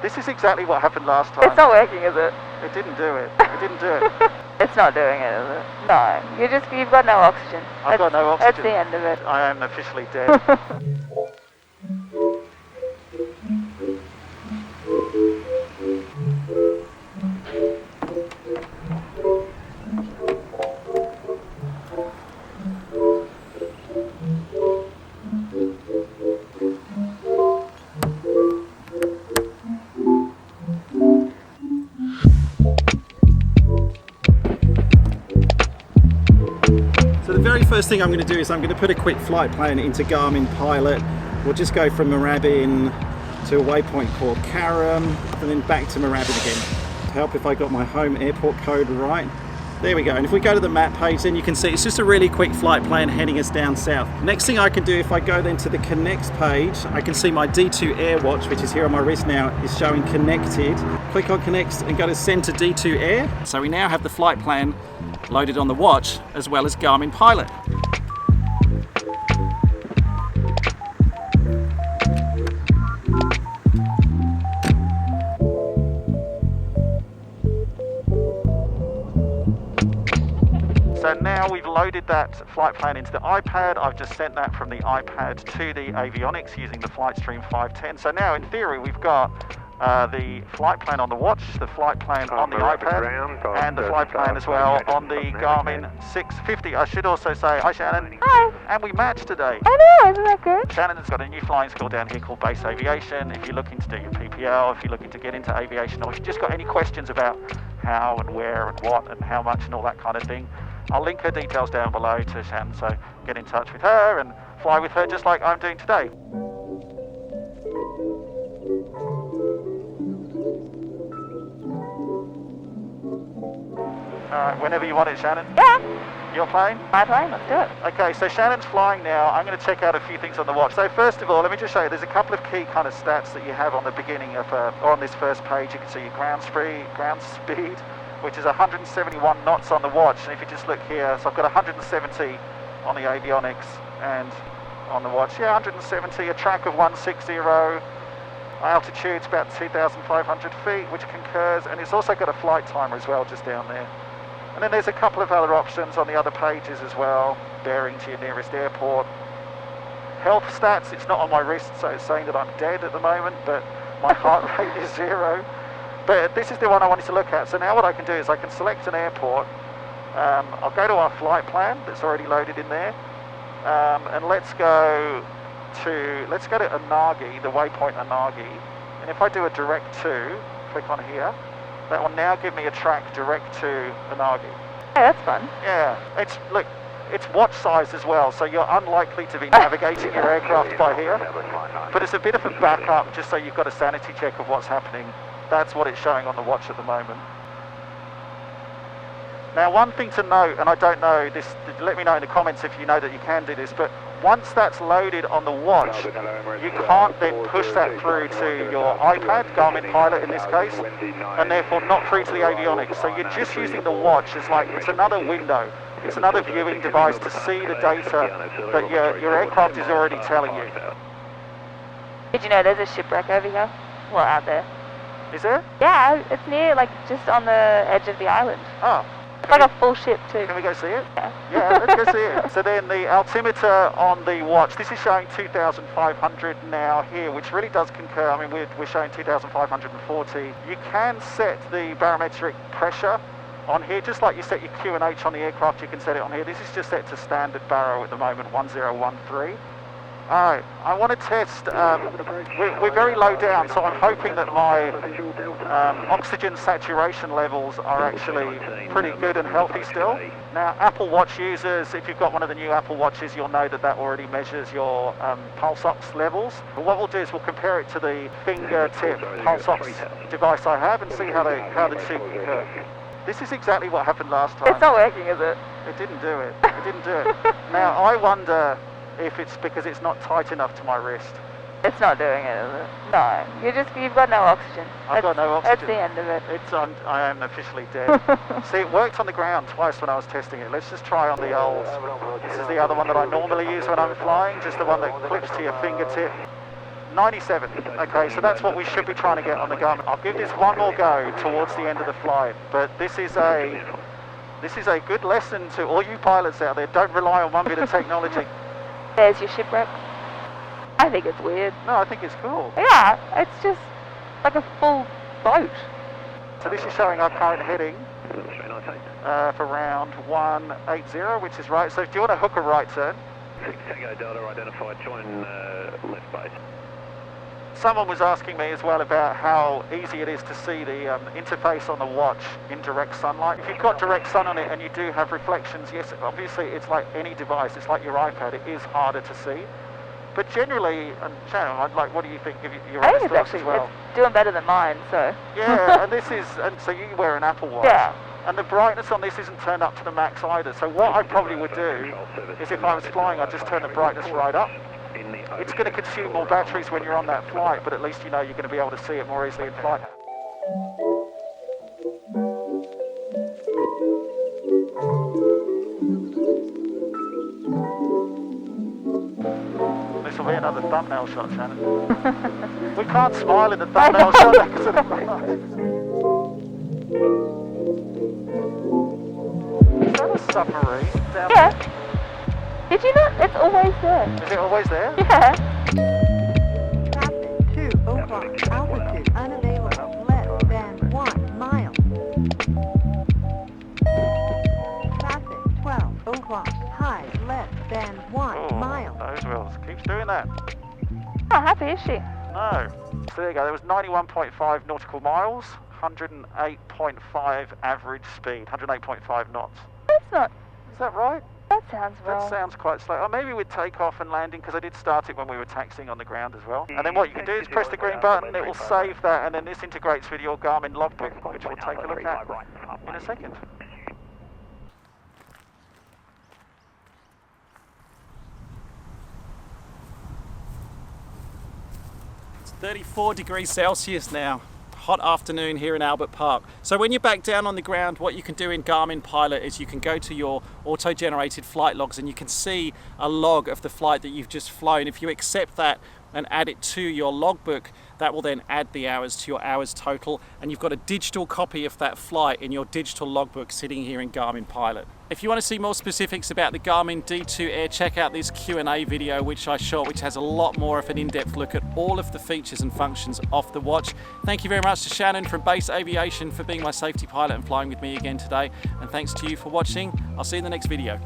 This is exactly what happened last time. It's not working, is it? It didn't do it. It didn't do it. It's not doing it, is it? No. You've got no oxygen. I've got no oxygen. That's the end of it. I am officially dead. So the very first thing I'm going to do is I'm going to put a quick flight plan into Garmin Pilot. We'll just go from Moorabbin to a waypoint called Carrum and then back to Moorabbin again. To help if I got my home airport code right. There we go, and if we go to the map page, then you can see it's just a really quick flight plan heading us down south. Next thing I can do, if I go then to the Connects page, I can see my D2 Air watch, which is here on my wrist now, is showing connected. Click on Connects and go to Send to D2 Air. So we now have the flight plan loaded on the watch, as well as Garmin Pilot. So now we've loaded that flight plan into the iPad. I've just sent that from the iPad to the avionics using the Flightstream 510. So now in theory we've got the flight plan on the watch, the flight plan on the iPad, and the flight plan as well on the Garmin 650. I should also say, hi Shannon. Hi. And we matched today. I know, isn't that good? Shannon's got a new flying school down here called Base Aviation. If you're looking to do your PPL, if you're looking to get into aviation, or if you've just got any questions about how and where and what and how much and all that kind of thing, I'll link her details down below to Shannon, so get in touch with her and fly with her just like I'm doing today. Alright, whenever you want it, Shannon. Yeah. Your plane? My plane, let's do it. Okay, so Shannon's flying now. I'm going to check out a few things on the watch. So first of all, let me just show you, there's a couple of key kind of stats that you have on the beginning of, or on this first page. You can see your ground speed, which is 171 knots on the watch. And if you just look here, so I've got 170 on the avionics and on the watch. Yeah, 170, a track of 160. Altitude's about 2,500 feet, which concurs, and it's also got a flight timer as well just down there. And then there's a couple of other options on the other pages as well, bearing to your nearest airport. Health stats, it's not on my wrist, so it's saying that I'm dead at the moment, but my heart rate is 0. But this is the one I wanted to look at. So now what I can do is I can select an airport. I'll go to our flight plan that's already loaded in there, and let's go to Anagi, the waypoint Anagi. And if I do a direct to, click on here, that will now give me a track direct to Anagi. Hey, that's fun. Yeah, it's watch size as well, so you're unlikely to be navigating your aircraft by here. But it's a bit of a backup, just so you've got a sanity check of what's happening. That's what it's showing on the watch at the moment. Now, one thing to note, and I don't know this, let me know in the comments if you know that you can do this, but once that's loaded on the watch, you can't then push that through to your iPad, Garmin Pilot in this case, and therefore not through to the avionics. So you're just using the watch as like, it's another window. It's another viewing device to see the data that your aircraft is already telling you. Did you know there's a shipwreck over here? Well, out there. Is there? Yeah, it's near, like, just on the edge of the island. Oh. It's like a full ship too. Can we go see it? Yeah. Yeah, let's go see it. So then the altimeter on the watch, this is showing 2,500 now here, which really does concur. I mean, we're showing 2,540. You can set the barometric pressure on here, just like you set your QNH on the aircraft, you can set it on here. This is just set to standard baro at the moment, 1013. Alright, I want to test, we're very low down, so I'm hoping that my oxygen saturation levels are actually pretty good and healthy still. Now, Apple Watch users, if you've got one of the new Apple Watches, you'll know that already measures your pulse ox levels. But what we'll do is we'll compare it to the fingertip pulse ox device I have and see how the two concur. This is exactly what happened last time. It's not working, is it? It didn't do it. It didn't do it. Now, I wonder if it's because it's not tight enough to my wrist. It's not doing it, is it? No. You've got no oxygen. I've got no oxygen. That's the end of it. I am officially dead. See, it worked on the ground twice when I was testing it. Let's just try on the old. This is the other one that I normally use when I'm flying, just the one that clips to your fingertip. 97. Okay, so that's what we should be trying to get on the Garmin. I'll give this one more go towards the end of the flight, but this is a good lesson to all you pilots out there. Don't rely on one bit of technology. There's your shipwreck. I think it's weird. No, I think it's cool. Yeah, it's just like a full boat. So this is showing our current heading for round 180, which is right. So do you want to hook a right turn? Tango Delta identified, join left base. Someone was asking me as well about how easy it is to see the interface on the watch in direct sunlight. If you've got direct sun on it and you do have reflections, yes, obviously it's like any device, it's like your iPad, it is harder to see. But generally, and Shannon, like, what do you think of your I other think it's stocks actually as well? it's doing better than mine, so. Yeah, and this is, and so you wear an Apple Watch. Yeah. And the brightness on this isn't turned up to the max either. So what I probably would do is if I was flying, I'd just turn the brightness right up. It's going to consume more batteries when you're on that flight, but at least you know you're going to be able to see it more easily in flight. This will be another thumbnail shot, Shannon. We can't smile in the thumbnail shot because of the flight. Is that a submarine down Yeah. there? Did you not? It's always there. Is it always there? Yeah. Traffic 2 over, altitude unavailable, less than 1 mile. Traffic 12 over, high less than 1 mile. Those wheels. Keeps doing that. Not happy, is she? No. So there you go. There was 91.5 nautical miles, 108.5 average speed, 108.5 knots. That's not. Is that right? That sounds wrong. That sounds quite slow. Or maybe with takeoff and landing, because I did start it when we were taxiing on the ground as well. And then what you can do is press the green button, it will save that, and then this integrates with your Garmin logbook, which we'll take a look at in a second. It's 34 degrees Celsius now. Hot afternoon here in Albert Park. So when you're back down on the ground, what you can do in Garmin Pilot is you can go to your auto-generated flight logs and you can see a log of the flight that you've just flown. If you accept that and add it to your logbook, that will then add the hours to your hours total, and you've got a digital copy of that flight in your digital logbook sitting here in Garmin Pilot. If you want to see more specifics about the Garmin D2 Air, check out this Q&A video which I shot, which has a lot more of an in-depth look at all of the features and functions of the watch. Thank you very much to Shannon from Base Aviation for being my safety pilot and flying with me again today, and thanks to you for watching. I'll see you in the next video.